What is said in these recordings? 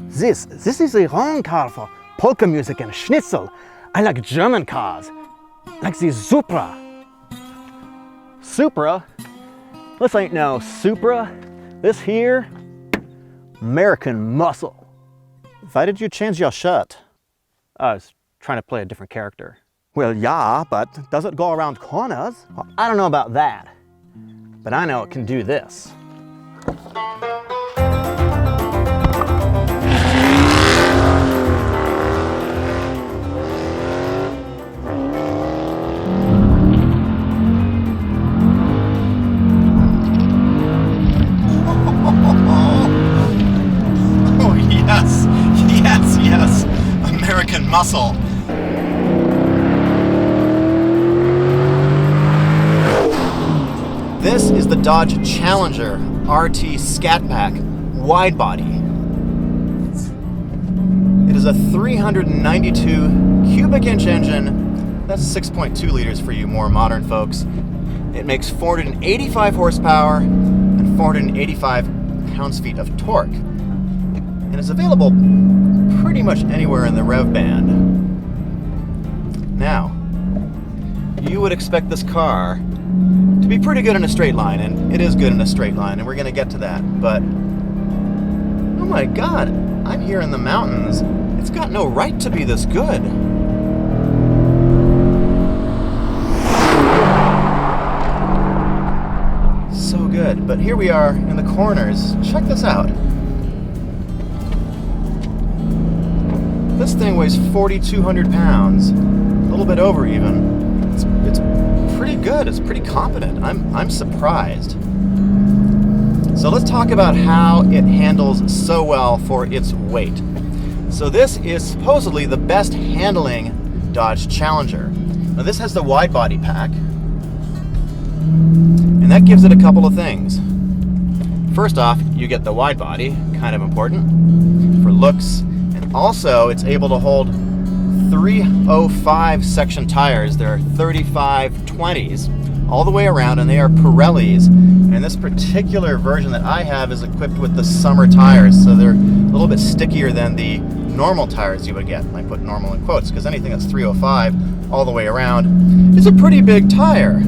This is the wrong car for polka music and schnitzel. I like German cars, like the Supra. Supra? This ain't no Supra. This here, American muscle. Why did you change your shirt? I was trying to play a different character. Well, yeah, but does it go around corners? Well, I don't know about that, but I know it can do this. Yes, American muscle. This is the Dodge Challenger RT Scatpack Widebody. It is a 392 cubic inch engine. That's 6.2 liters for you more modern folks. It makes 485 horsepower and 485 pounds-feet of torque. And it's available pretty much anywhere in the rev band. Now, you would expect this car to be pretty good in a straight line, and it is good in a straight line, and we're gonna get to that, but oh my God, I'm here in the mountains. It's got no right to be this good. So good, but here we are in the corners. Check this out. This thing weighs 4,200 pounds, a little bit over even. It's pretty good, it's pretty competent. I'm surprised. So let's talk about how it handles so well for its weight. So this is supposedly the best handling Dodge Challenger. Now this has the wide body pack, and that gives it a couple of things. First off, you get the wide body, kind of important for looks. Also, it's able to hold 305 section tires. There are 3520s all the way around, and they are Pirellis. And this particular version that I have is equipped with the summer tires, so they're a little bit stickier than the normal tires you would get. I put normal in quotes because anything that's 305 all the way around is a pretty big tire.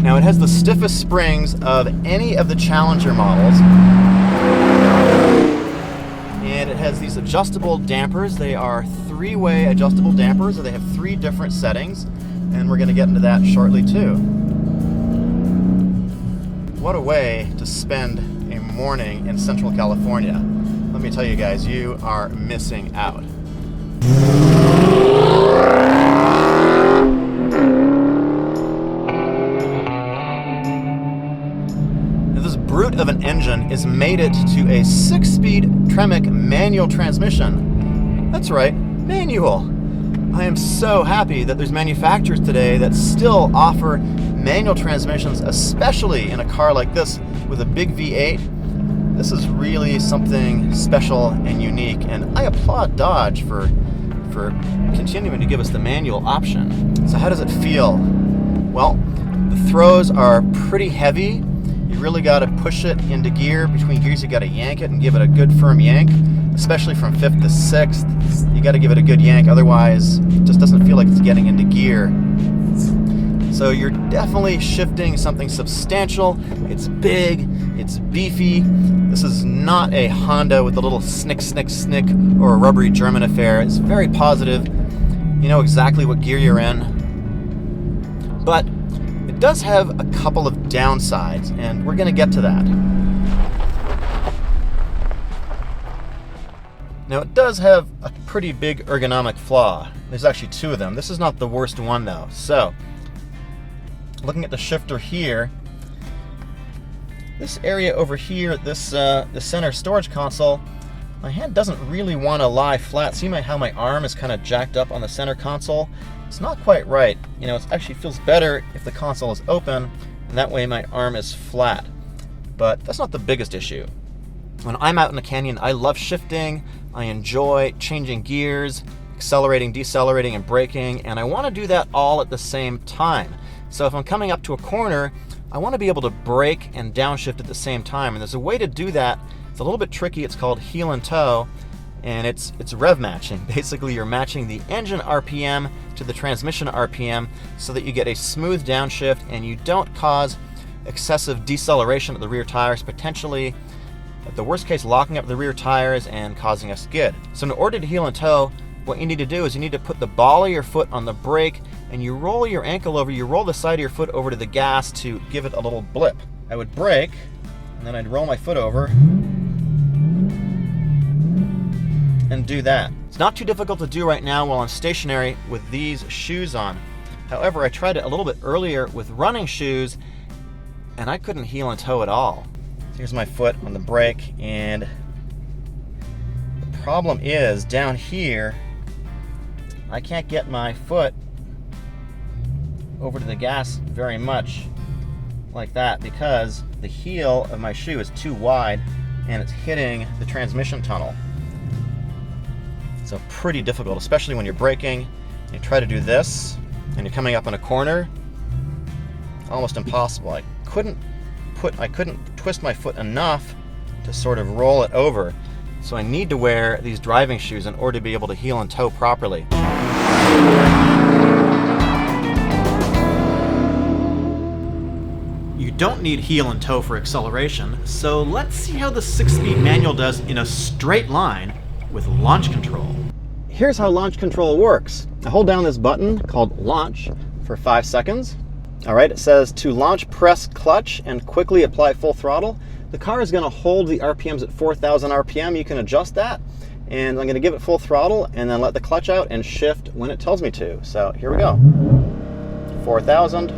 Now, it has the stiffest springs of any of the Challenger models. And it has these adjustable dampers. They are three-way adjustable dampers, so they have three different settings, and we're going to get into that shortly too. What a way to spend a morning in Central California. Let me tell you guys, you are missing out. Brute of an engine is mated to a 6-speed Tremec manual transmission. That's right, manual. I am so happy that there's manufacturers today that still offer manual transmissions, especially in a car like this with a big V8. This is really something special and unique, and I applaud Dodge for continuing to give us the manual option. So how does it feel? Well, the throws are pretty heavy. You really got to push it into gear. Between gears, you got to yank it and give it a good firm yank, especially from 5th to 6th. You got to give it a good yank, otherwise it just doesn't feel like it's getting into gear. So you're definitely shifting something substantial. It's big, it's beefy. This is not a Honda with a little snick, snick, snick or a rubbery German affair. It's very positive. You know exactly what gear you're in. But it does have a couple of downsides, and we're going to get to that. Now, it does have a pretty big ergonomic flaw. There's actually two of them. This is not the worst one, though. So, looking at the shifter here, this area over here, the center storage console, my hand doesn't really want to lie flat. See how my arm is kind of jacked up on the center console? It's not quite right. You know, it actually feels better if the console is open, and that way my arm is flat. But that's not the biggest issue. When I'm out in the canyon, I love shifting. I enjoy changing gears, accelerating, decelerating, and braking, and I want to do that all at the same time. So if I'm coming up to a corner, I want to be able to brake and downshift at the same time, and there's a way to do that. It's a little bit tricky. It's called heel and toe, and it's rev matching. Basically, you're matching the engine RPM to the transmission RPM so that you get a smooth downshift and you don't cause excessive deceleration of the rear tires, potentially, at the worst case, locking up the rear tires and causing a skid. So in order to heel and toe, what you need to do is you need to put the ball of your foot on the brake and you roll your ankle over, you roll the side of your foot over to the gas to give it a little blip. I would brake and then I'd roll my foot over and do that. It's not too difficult to do right now while I'm stationary with these shoes on. However, I tried it a little bit earlier with running shoes and I couldn't heel and toe at all. Here's my foot on the brake, and the problem is down here, I can't get my foot over to the gas very much like that because the heel of my shoe is too wide and it's hitting the transmission tunnel. So pretty difficult, especially when you're braking. You try to do this and you're coming up on a corner, almost impossible. I couldn't twist my foot enough to sort of roll it over. So I need to wear these driving shoes in order to be able to heel and toe properly. You don't need heel and toe for acceleration, so let's see how the 6-speed manual does in a straight line with launch control. Here's how launch control works. I hold down this button called launch for 5 seconds. All right, it says to launch, press clutch and quickly apply full throttle. The car is going to hold the RPMs at 4,000 RPM. You can adjust that, and I'm going to give it full throttle and then let the clutch out and shift when it tells me to. So here we go. 4,000.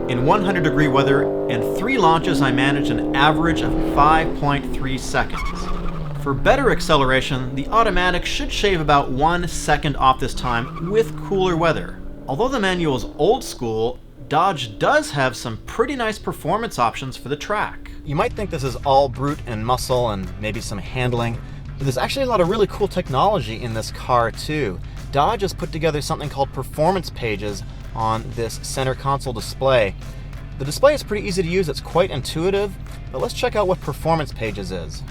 In 100-degree weather and 3 launches, I managed an average of 5.3 seconds. For better acceleration, the automatic should shave about 1 second off this time with cooler weather. Although the manual is old school, Dodge does have some pretty nice performance options for the track. You might think this is all brute and muscle and maybe some handling, but there's actually a lot of really cool technology in this car too. Dodge has put together something called performance pages on this center console display. The display is pretty easy to use, it's quite intuitive, but let's check out what performance pages is.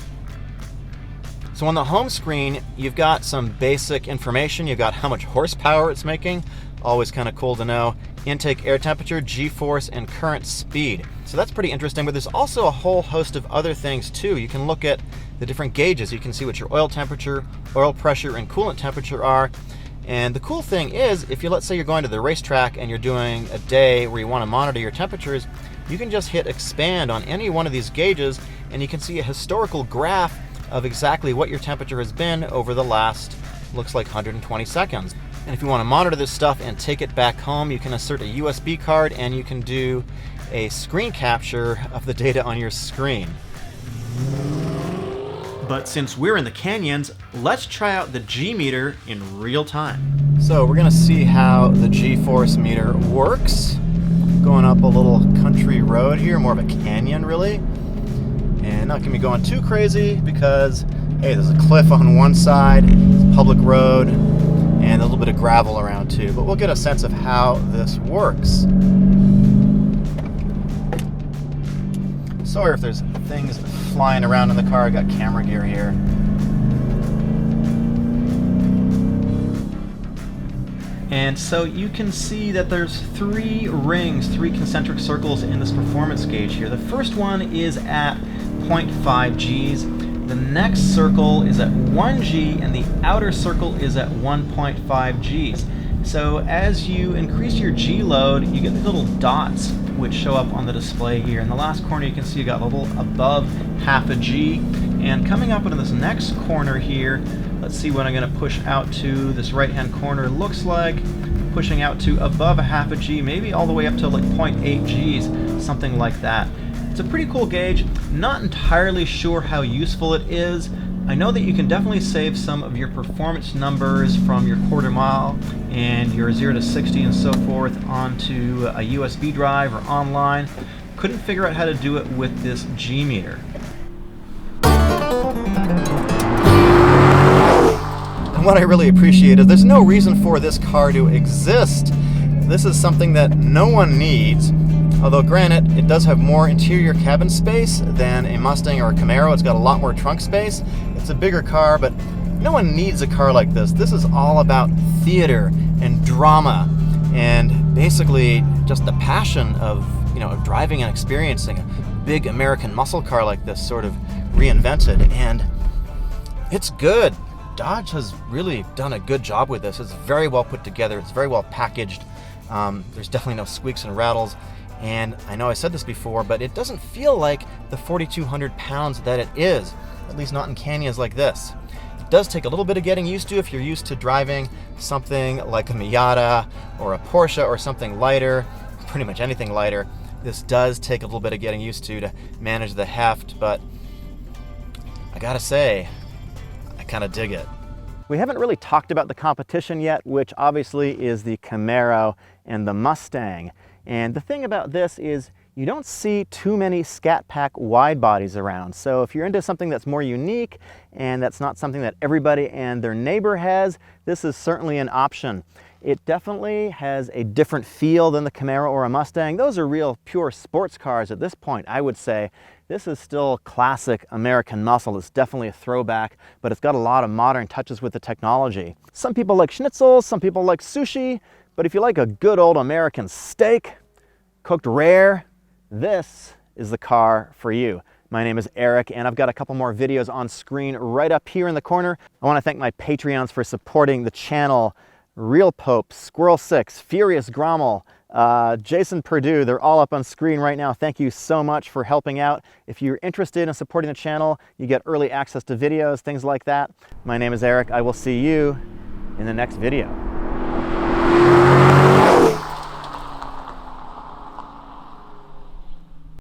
So on the home screen, you've got some basic information. You've got how much horsepower it's making, always kind of cool to know, intake air temperature, G-force, and current speed. So that's pretty interesting, but there's also a whole host of other things too. You can look at the different gauges. You can see what your oil temperature, oil pressure, and coolant temperature are. And the cool thing is, if you, let's say you're going to the racetrack and you're doing a day where you want to monitor your temperatures, you can just hit expand on any one of these gauges and you can see a historical graph of exactly what your temperature has been over the last, looks like 120 seconds. And if you want to monitor this stuff and take it back home, you can insert a USB card and you can do a screen capture of the data on your screen. But since we're in the canyons, let's try out the G meter in real time. So we're gonna see how the G-force meter works. Going up a little country road here, more of a canyon really. And not gonna be going too crazy because, hey, there's a cliff on one side, it's a public road, and a little bit of gravel around too. But we'll get a sense of how this works. Sorry if there's things flying around in the car. I got camera gear here. And so you can see that there's 3 rings, 3 concentric circles in this performance gauge here. The first one is at 0.5 Gs. The next circle is at 1 G, and the outer circle is at 1.5 Gs. So as you increase your G load, you get the little dots which show up on the display here. In the last corner you can see you got a little above half a G. And coming up into this next corner here, let's see what I'm going to push out to. This right hand corner looks like pushing out to above a half a G, maybe all the way up to like 0.8 Gs, something like that. It's a pretty cool gauge. Not entirely sure how useful it is. I know that you can definitely save some of your performance numbers from your quarter mile and your 0 to 60 and so forth onto a USB drive or online. Couldn't figure out how to do it with this G meter. And what I really appreciate is there's no reason for this car to exist. This is something that no one needs. Although granted, it does have more interior cabin space than a Mustang or a Camaro. It's got a lot more trunk space. It's a bigger car, but no one needs a car like this. This is all about theater and drama and basically just the passion of, of driving and experiencing a big American muscle car like this, sort of reinvented. And it's good. Dodge has really done a good job with this. It's very well put together. It's very well packaged. There's definitely no squeaks and rattles. And I know I said this before, but it doesn't feel like the 4,200 pounds that it is, at least not in canyons like this. It does take a little bit of getting used to if you're used to driving something like a Miata or a Porsche or something lighter, pretty much anything lighter. This does take a little bit of getting used to manage the heft, but I gotta say, I kind of dig it. We haven't really talked about the competition yet, which obviously is the Camaro and the Mustang. And the thing about this is you don't see too many Scatpack Widebodies around. So if you're into something that's more unique and that's not something that everybody and their neighbor has, this is certainly an option. It definitely has a different feel than the Camaro or a Mustang. Those are real pure sports cars at this point, I would say. This is still classic American muscle. It's definitely a throwback, but it's got a lot of modern touches with the technology. Some people like schnitzel, some people like sushi, but if you like a good old American steak, cooked rare, this is the car for you. My name is Eric, and I've got a couple more videos on screen right up here in the corner. I want to thank my Patreons for supporting the channel. Real Pope, Squirrel 6, Furious Grommel, Jason Perdue, they're all up on screen right now. Thank you so much for helping out. If you're interested in supporting the channel, you get early access to videos, things like that. My name is Eric. I will see you in the next video.